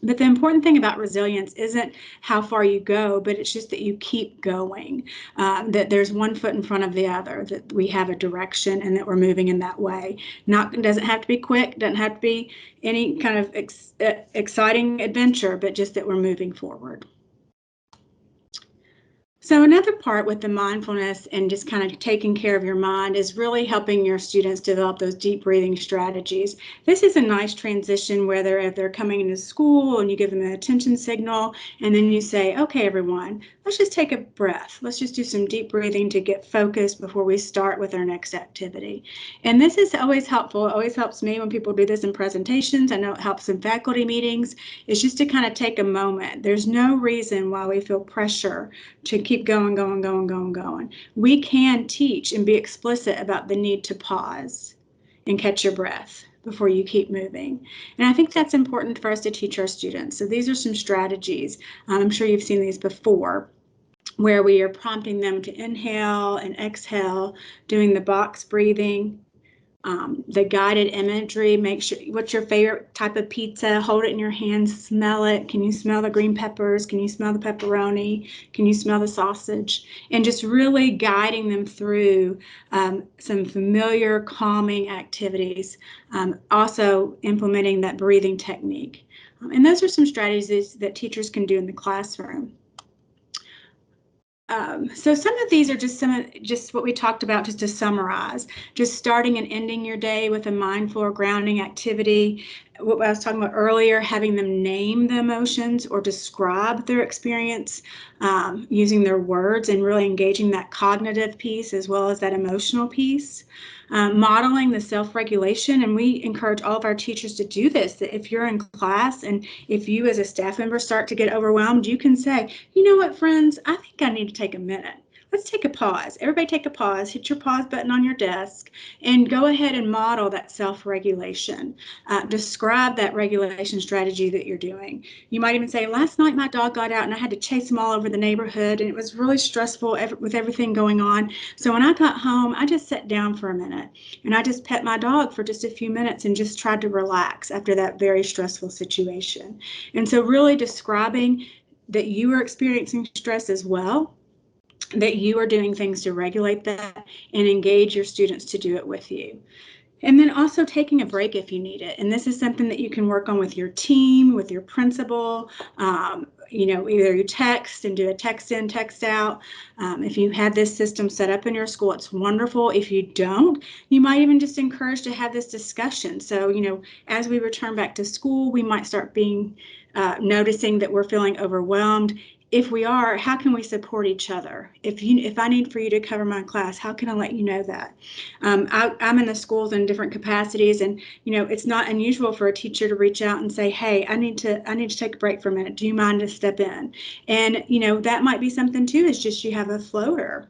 But the important thing about resilience isn't how far you go, but it's just that you keep going, that there's one foot in front of the other, that we have a direction and that we're moving in that way. It doesn't have to be quick, doesn't have to be any kind of exciting adventure, but just that we're moving forward. So another part with the mindfulness and just kind of taking care of your mind is really helping your students develop those deep breathing strategies. This is a nice transition where they're coming into school and you give them an attention signal, and then you say, okay, everyone, let's just take a breath. Let's just do some deep breathing to get focused before we start with our next activity. And this is always helpful. It always helps me when people do this in presentations. I know it helps in faculty meetings. It's just to kind of take a moment. There's no reason why we feel pressure to keep going. We can teach and be explicit about the need to pause and catch your breath before you keep moving. And I think that's important for us to teach our students. So these are some strategies. I'm sure you've seen these before, where we are prompting them to inhale and exhale, doing the box breathing. The guided imagery, make sure, what's your favorite type of pizza? Hold it in your hands, smell it. Can you smell the green peppers? Can you smell the pepperoni? Can you smell the sausage? And just really guiding them through some familiar calming activities. Also implementing that breathing technique. And those are some strategies that teachers can do in the classroom. So some of these are just what we talked about, just to summarize, just starting and ending your day with a mindful or grounding activity. What I was talking about earlier, having them name the emotions or describe their experience using their words, and really engaging that cognitive piece as well as that emotional piece. Modeling the self-regulation, and we encourage all of our teachers to do this, that if you're in class and if you as a staff member start to get overwhelmed, you can say, you know what, friends, I think I need to take a minute. Let's take a pause. Everybody take a pause, hit your pause button on your desk, and go ahead and model that self-regulation. Describe that regulation strategy that you're doing. You might even say, last night my dog got out and I had to chase him all over the neighborhood, and it was really stressful with everything going on. So when I got home, I just sat down for a minute and I just pet my dog for just a few minutes and just tried to relax after that very stressful situation. And so really describing that you are experiencing stress as well, that you are doing things to regulate that, and engage your students to do it with you. And then also taking a break if you need it. And this is something that you can work on with your team, with your principal. You know, either you text and do a text in, text out. If you have this system set up in your school, it's wonderful. If you don't, you might even just encourage to have this discussion. So, you know, as we return back to school, we might start noticing that we're feeling overwhelmed. If we are, how can we support each other? If I need for you to cover my class, how can I let you know that? I'm in the schools in different capacities, and you know, it's not unusual for a teacher to reach out and say, hey, I need to take a break for a minute. Do you mind to step in? And you know, that might be something too, is just you have a floater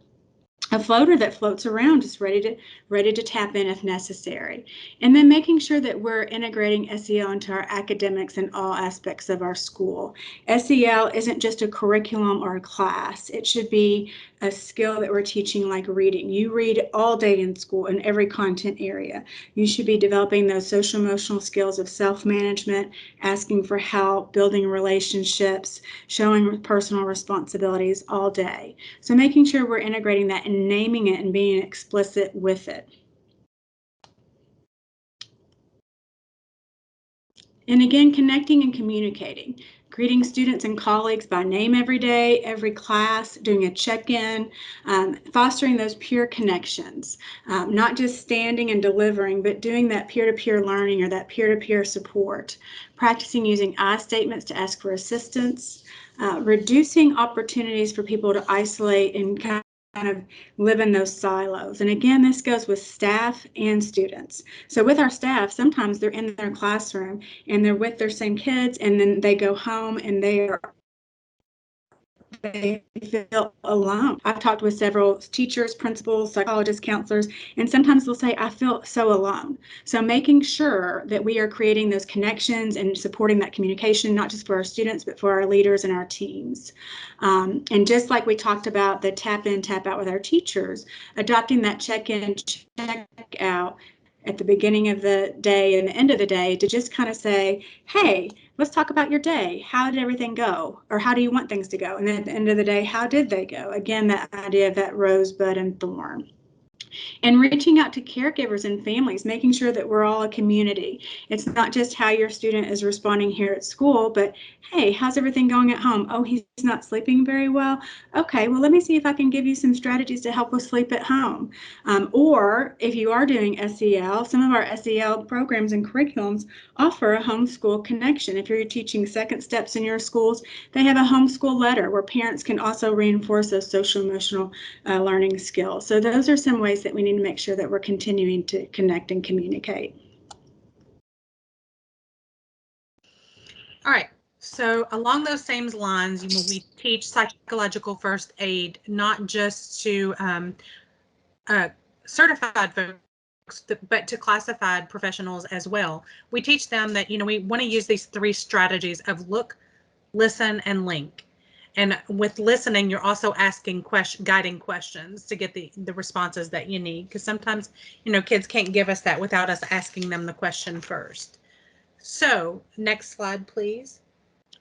that floats around, just ready to tap in if necessary. And then making sure that we're integrating SEL into our academics in all aspects of our school. SEL isn't just a curriculum or a class. It should be a skill that we're teaching, like reading. You read all day in school in every content area. You should be developing those social emotional skills of self-management, asking for help, building relationships, showing personal responsibilities all day. So making sure we're integrating that and naming it and being explicit with it. And again, connecting and communicating, greeting students and colleagues by name every day, every class, doing a check-in, fostering those peer connections, not just standing and delivering, but doing that peer-to-peer learning or that peer-to-peer support, practicing using I statements to ask for assistance, reducing opportunities for people to isolate and kind of live in those silos. And again, this goes with staff and students. So with our staff, sometimes they're in their classroom and they're with their same kids, and then they go home and they feel alone. I've talked with several teachers, principals, psychologists, counselors, and sometimes they'll say, I feel so alone. So making sure that we are creating those connections and supporting that communication, not just for our students, but for our leaders and our teams. And just like we talked about the tap in, tap out with our teachers, adopting that check-in, check-out at the beginning of the day and the end of the day to just kind of say, hey, let's talk about your day. How did everything go? Or how do you want things to go? And then at the end of the day, how did they go? Again, that idea of that rosebud and thorn. And reaching out to caregivers and families, making sure that we're all a community. It's not just how your student is responding here at school, but hey, how's everything going at home? Oh, he's not sleeping very well. Okay, well, let me see if I can give you some strategies to help with sleep at home. Or if you are doing SEL, some of our SEL programs and curriculums offer a homeschool connection. If you're teaching second steps in your schools, they have a homeschool letter where parents can also reinforce those social emotional learning skills. So those are some ways that we need to make sure that we're continuing to connect and communicate. All right. So along those same lines, we teach psychological first aid, not just to certified folks, but to classified professionals as well. We teach them that, we want to use these 3 strategies of look, listen, and link. And with listening, you're also asking guiding questions to get the responses that you need. Because sometimes, kids can't give us that without us asking them the question first. So next slide, please.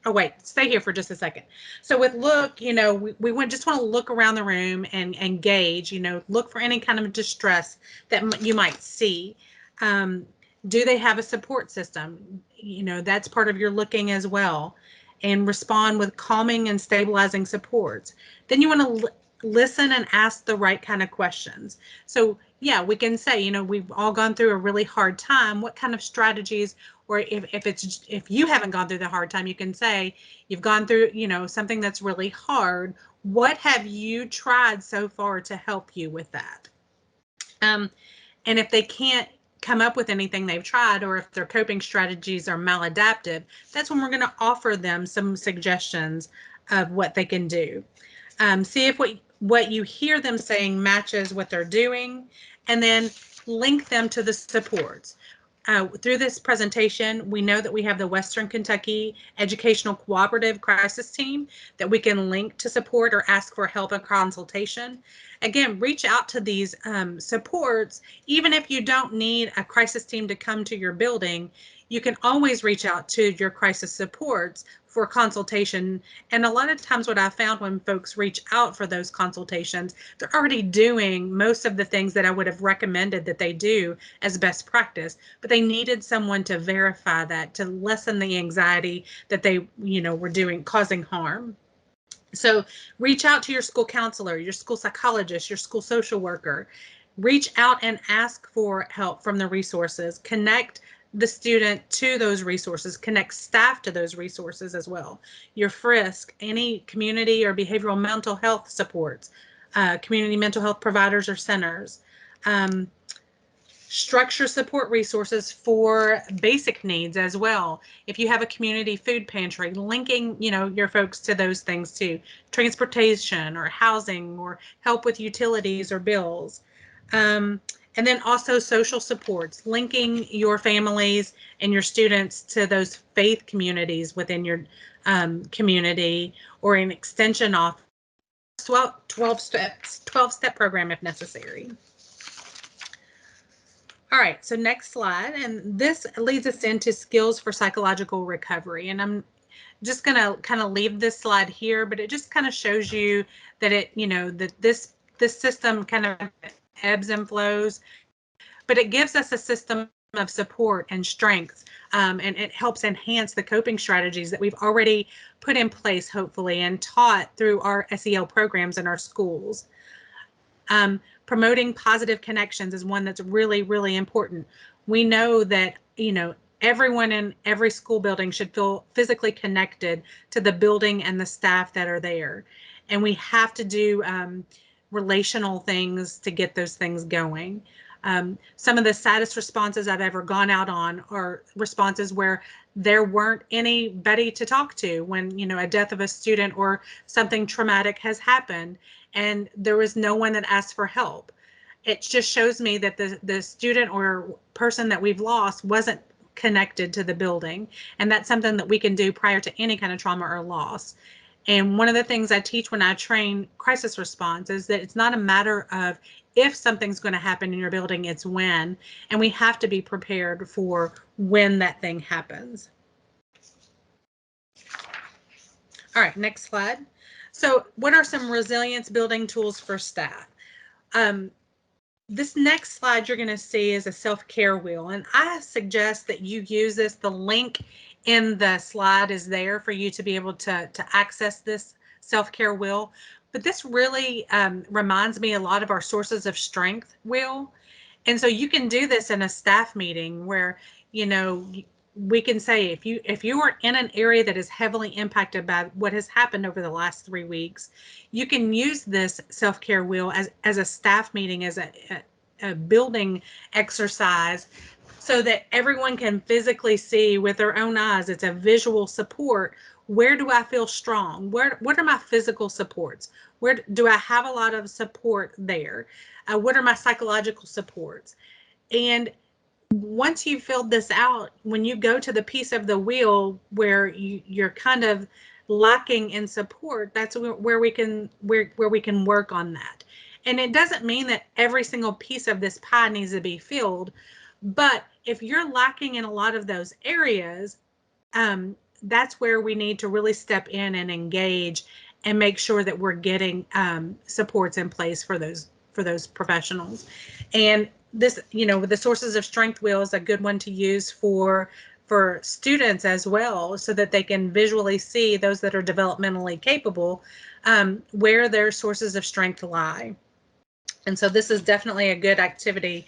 Oh, wait, stay here for just a second. So with look, we just want to look around the room and gauge, look for any kind of distress that you might see. Do they have a support system? That's part of your looking as well. And respond with calming and stabilizing supports. Then you want to listen and ask the right kind of questions. So yeah, we can say, we've all gone through a really hard time. What kind of strategies, or if you haven't gone through the hard time, you can say you've gone through, something that's really hard. What have you tried so far to help you with that? And if they can't come up with anything they've tried, or if their coping strategies are maladaptive, that's when we're going to offer them some suggestions of what they can do. See if what you hear them saying matches what they're doing, and then link them to the supports. Through this presentation, we know that we have the Western Kentucky Educational Cooperative Crisis Team that we can link to support or ask for help and consultation. Again, reach out to these supports. Even if you don't need a crisis team to come to your building, you can always reach out to your crisis supports for consultation. And a lot of times what I found when folks reach out for those consultations, they're already doing most of the things that I would have recommended that they do as best practice, but they needed someone to verify that, to lessen the anxiety that they, were doing, causing harm. So reach out to your school counselor, your school psychologist, your school social worker. Reach out and ask for help from the resources. Connect the student to those resources, connect staff to those resources as well. Your FRISC, any community or behavioral mental health supports, community mental health providers or centers. Structure support resources for basic needs as well. If you have a community food pantry, linking, your folks to those things too. Transportation or housing or help with utilities or bills. And then also social supports, linking your families and your students to those faith communities within your community, or an extension off 12-step program if necessary. All right, so next slide. And this leads us into skills for psychological recovery. And I'm just going to kind of leave this slide here, but it just kind of shows you that that this system kind of ebbs and flows, but it gives us a system of support and strength, and it helps enhance the coping strategies that we've already put in place, hopefully, and taught through our SEL programs in our schools. Promoting positive connections is one that's really, really important. We know that, everyone in every school building should feel physically connected to the building and the staff that are there. And we have to do relational things to get those things going. Some of the saddest responses I've ever gone out on are responses where there weren't anybody to talk to when, a death of a student or something traumatic has happened, and there was no one that asked for help. It just shows me that the student or person that we've lost wasn't connected to the building. And that's something that we can do prior to any kind of trauma or loss. And one of the things I teach when I train crisis response is that it's not a matter of if something's going to happen in your building, it's when. And we have to be prepared for when that thing happens. All right, next slide. So what are some resilience building tools for staff? This next slide you're going to see is a self-care wheel, and I suggest that you use this. The link in the slide is there for you to be able to access this self-care wheel. But this really reminds me a lot of our sources of strength wheel. And so you can do this in a staff meeting where, we can say if you are in an area that is heavily impacted by what has happened over the last 3 weeks, you can use this self-care wheel as a staff meeting, as a building exercise, so that everyone can physically see with their own eyes. It's a visual support. Where do I feel strong? What are my physical supports? Where do I have a lot of support there? What are my psychological supports? And once you've filled this out, when you go to the piece of the wheel where you're kind of lacking in support, that's where we can work on that. And it doesn't mean that every single piece of this pie needs to be filled, but if you're lacking in a lot of those areas, that's where we need to really step in and engage and make sure that we're getting supports in place for those professionals. And this, with the sources of strength wheel is a good one to use for students as well, so that they can visually see, those that are developmentally capable, where their sources of strength lie. And so this is definitely a good activity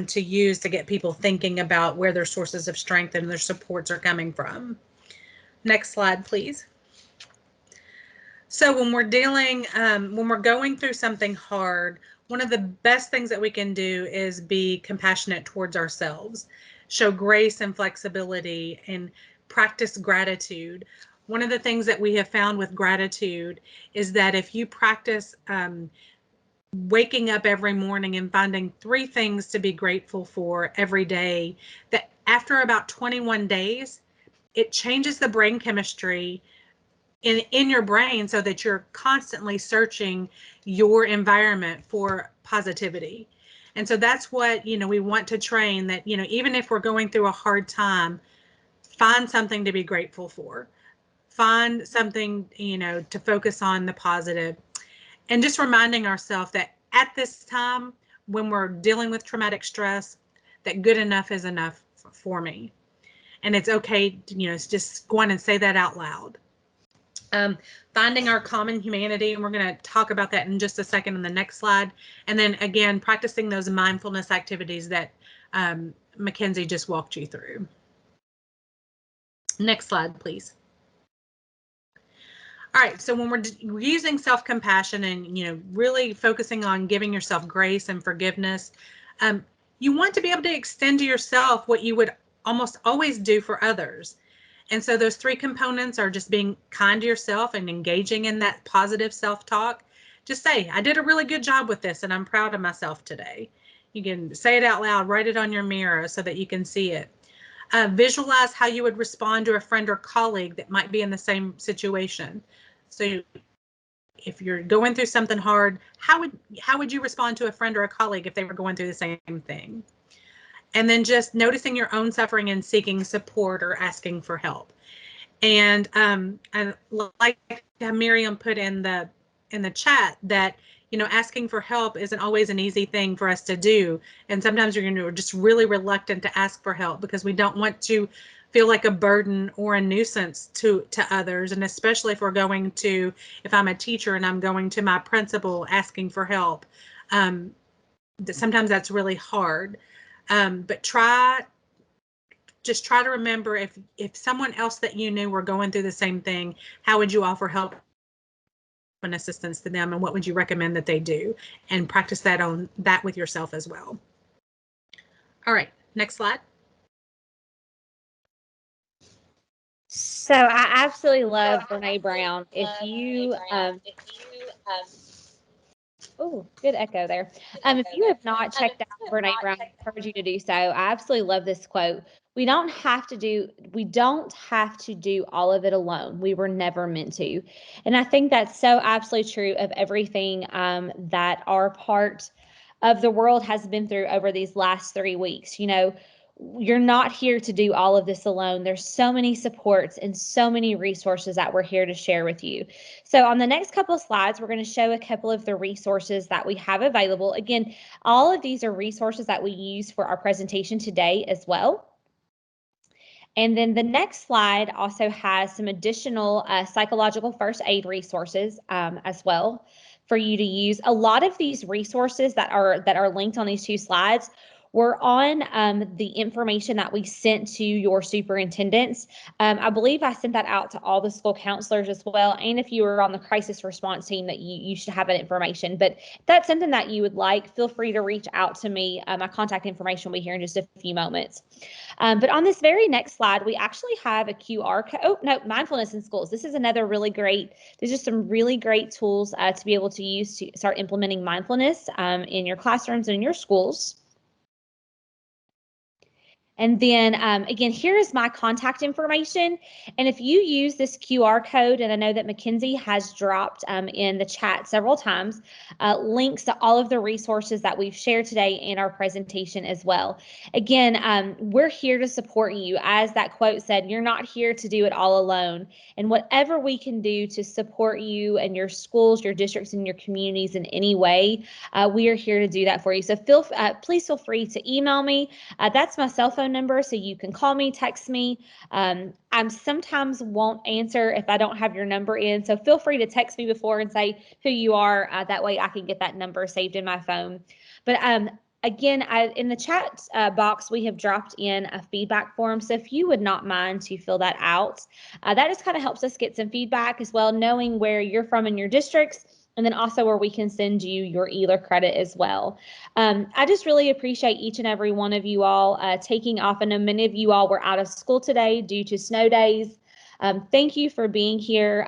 to use to get people thinking about where their sources of strength and their supports are coming from. Next slide, please. So when we're going through something hard, one of the best things that we can do is be compassionate towards ourselves, show grace and flexibility, and practice gratitude. One of the things that we have found with gratitude is that if you practice waking up every morning and finding 3 things to be grateful for every day, that after about 21 days, it changes the brain chemistry in your brain so that you're constantly searching your environment for positivity. And so that's what, we want to train, that, even if we're going through a hard time, find something to be grateful for. Find something, to focus on the positive. And just reminding ourselves that at this time, when we're dealing with traumatic stress, that good enough is enough for me. And it's okay to, just go on and say that out loud. Finding our common humanity, and we're going to talk about that in just a second in the next slide. And then again, practicing those mindfulness activities that Mackenzie just walked you through. Next slide, please. All right, so when we're using self-compassion and really focusing on giving yourself grace and forgiveness, you want to be able to extend to yourself what you would almost always do for others. And so those 3 components are just being kind to yourself and engaging in that positive self-talk. Just say, I did a really good job with this and I'm proud of myself today. You can say it out loud, write it on your mirror so that you can see it. Visualize how you would respond to a friend or colleague that might be in the same situation. So if you're going through something hard, how would you respond to a friend or a colleague if they were going through the same thing? And then just noticing your own suffering and seeking support or asking for help. And like Miriam put in the chat, that asking for help isn't always an easy thing for us to do. And sometimes we're just really reluctant to ask for help because we don't want to feel like a burden or a nuisance to others. And especially if I'm a teacher and I'm going to my principal asking for help, sometimes that's really hard. But just try to remember, if someone else that you knew were going through the same thing, how would you offer help and assistance to them, and what would you recommend that they do? And practice that with yourself as well. All right, next slide. So I absolutely love Brene Brown. If you, oh, good echo there. If you have not checked out Brene Brown, I encourage you to do so. I absolutely love this quote. We don't have to do all of it alone. We were never meant to. And I think that's so absolutely true of everything that our part of the world has been through over these last 3 weeks. You're not here to do all of this alone. There's so many supports and so many resources that we're here to share with you. So on the next couple of slides, we're going to show a couple of the resources that we have available. Again, all of these are resources that we use for our presentation today as well. And then the next slide also has some additional psychological first aid resources as well for you to use. A lot of these resources that are linked on these 2 slides were on the information that we sent to your superintendents. I believe I sent that out to all the school counselors as well. And if you were on the crisis response team, that you should have that information. But if that's something that you would like, feel free to reach out to me. My contact information will be here in just a few moments. But on this very next slide, we actually have a QR code. Oh, no, mindfulness in schools. This is another really great, these are some really great tools to be able to use to start implementing mindfulness in your classrooms and in your schools. And then again, here is my contact information. And if you use this QR code, and I know that Mackenzie has dropped in the chat several times, links to all of the resources that we've shared today in our presentation as well. Again, we're here to support you. As that quote said, you're not here to do it all alone. And whatever we can do to support you and your schools, your districts, and your communities in any way, we are here to do that for you. So please feel free to email me. That's my cell phone number, so you can call me, text me. I sometimes won't answer if I don't have your number in, so feel free to text me before and say who you are. That way I can get that number saved in my phone. But again, in the chat box, we have dropped in a feedback form, so if you would not mind to fill that out, that just kind of helps us get some feedback as well, knowing where you're from in your districts, and then also where we can send you your ELA credit as well. I just really appreciate each and every one of you all taking off. I know many of you all were out of school today due to snow days. Thank you for being here.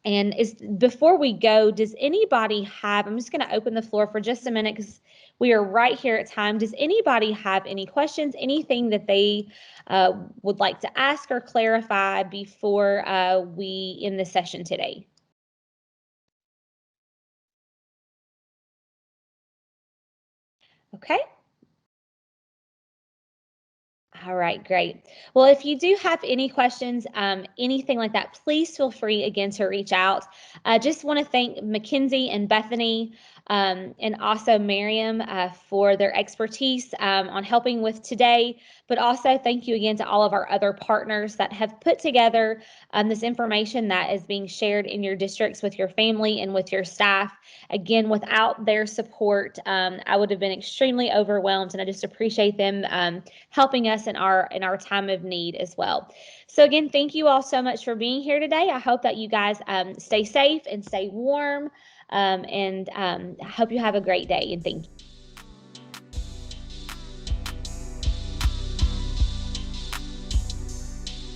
And before we go, does anybody have, I'm just going to open the floor for just a minute because we are right here at time. Does anybody have any questions, anything that they would like to ask or clarify before we end the session today? Okay. All right, great. Well, if you do have any questions, anything like that, please feel free again to reach out. I just want to thank Mackenzie and Bethany and also Miriam for their expertise on helping with today, but also thank you again to all of our other partners that have put together this information that is being shared in your districts with your family and with your staff. Again, without their support, I would have been extremely overwhelmed, and I just appreciate them helping us in our time of need as well. So again, thank you all so much for being here today. I hope that you guys stay safe and stay warm, and I hope you have a great day, and thank you.